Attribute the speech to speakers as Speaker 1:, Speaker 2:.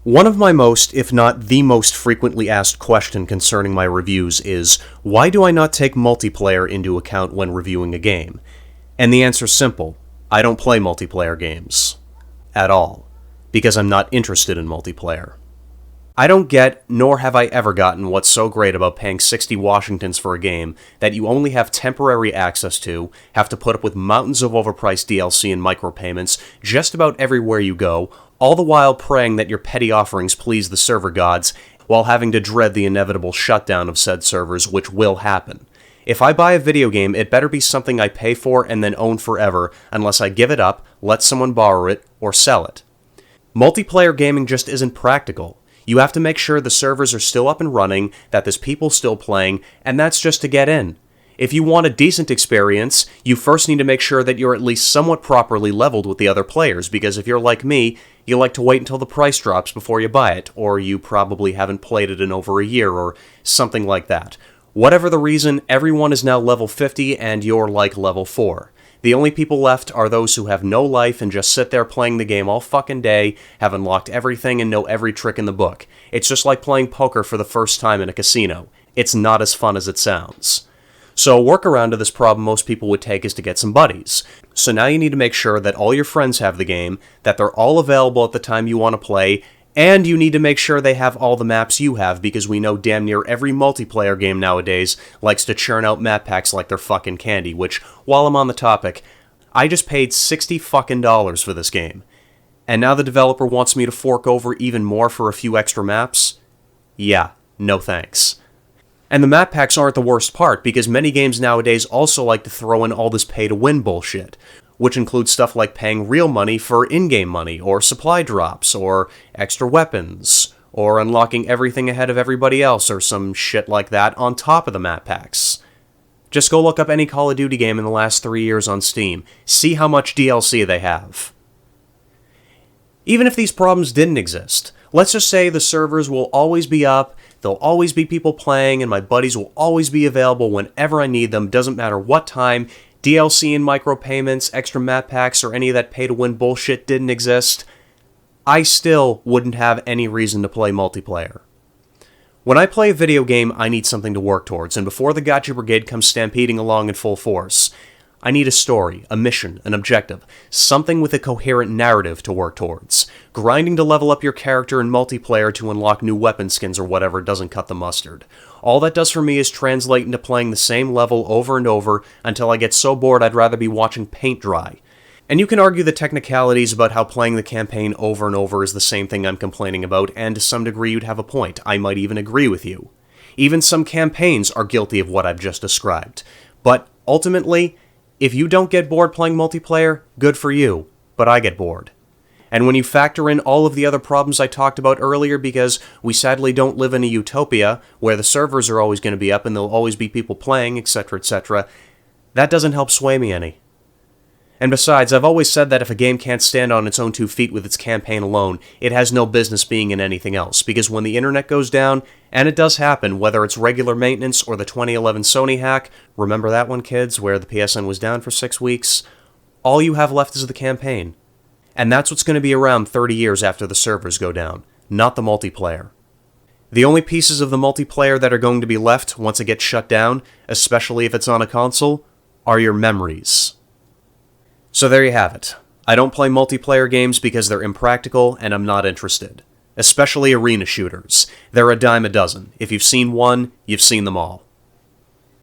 Speaker 1: One of my most, if not the most frequently asked question concerning my reviews is, why do I not take multiplayer into account when reviewing a game? And the answer's simple. I don't play multiplayer games. At all. Because I'm not interested in multiplayer. I don't get, nor have I ever gotten, what's so great about paying 60 Washingtons for a game that you only have temporary access to, have to put up with mountains of overpriced DLC and micropayments just about everywhere you go, all the while praying that your petty offerings please the server gods, while having to dread the inevitable shutdown of said servers, which will happen. If I buy a video game, it better be something I pay for and then own forever, unless I give it up, let someone borrow it, or sell it. Multiplayer gaming just isn't practical. You have to make sure the servers are still up and running, that there's people still playing, and that's just to get in. If you want a decent experience, you first need to make sure that you're at least somewhat properly leveled with the other players, because if you're like me, you like to wait until the price drops before you buy it, or you probably haven't played it in over a year, or something like that. Whatever the reason, everyone is now level 50 and you're like level 4. The only people left are those who have no life and just sit there playing the game all fucking day, have unlocked everything and know every trick in the book. It's just like playing poker for the first time in a casino. It's not as fun as it sounds. So a workaround to this problem most people would take is to get some buddies. So now you need to make sure that all your friends have the game, that they're all available at the time you want to play, and you need to make sure they have all the maps you have, because we know damn near every multiplayer game nowadays likes to churn out map packs like they're fucking candy, which, while I'm on the topic, I just paid $60 fucking for this game. And now the developer wants me to fork over even more for a few extra maps? Yeah, no thanks. And the map packs aren't the worst part, because many games nowadays also like to throw in all this pay-to-win bullshit, which includes stuff like paying real money for in-game money, or supply drops, or extra weapons, or unlocking everything ahead of everybody else, or some shit like that on top of the map packs. Just go look up any Call of Duty game in the last 3 years on Steam. See how much DLC they have. Even if these problems didn't exist, let's just say the servers will always be up, there'll always be people playing, and my buddies will always be available whenever I need them, doesn't matter what time. DLC and micropayments, extra map packs, or any of that pay-to-win bullshit didn't exist, I still wouldn't have any reason to play multiplayer. When I play a video game, I need something to work towards, and before the Gotcha Brigade comes stampeding along in full force, I need a story, a mission, an objective, something with a coherent narrative to work towards. Grinding to level up your character in multiplayer to unlock new weapon skins or whatever doesn't cut the mustard. All that does for me is translate into playing the same level over and over until I get so bored I'd rather be watching paint dry. And you can argue the technicalities about how playing the campaign over and over is the same thing I'm complaining about, and to some degree you'd have a point. I might even agree with you. Even some campaigns are guilty of what I've just described. But ultimately, if you don't get bored playing multiplayer, good for you, but I get bored. And when you factor in all of the other problems I talked about earlier, because we sadly don't live in a utopia where the servers are always going to be up and there'll always be people playing, etc., that doesn't help sway me any. And besides, I've always said that if a game can't stand on its own 2 feet with its campaign alone, it has no business being in anything else, because when the internet goes down, and it does happen, whether it's regular maintenance or the 2011 Sony hack, remember that one, kids, where the PSN was down for 6 weeks? All you have left is the campaign. And that's what's going to be around 30 years after the servers go down, not the multiplayer. The only pieces of the multiplayer that are going to be left once it gets shut down, especially if it's on a console, are your memories. So there you have it. I don't play multiplayer games because they're impractical and I'm not interested. Especially arena shooters. They're a dime a dozen. If you've seen one, you've seen them all.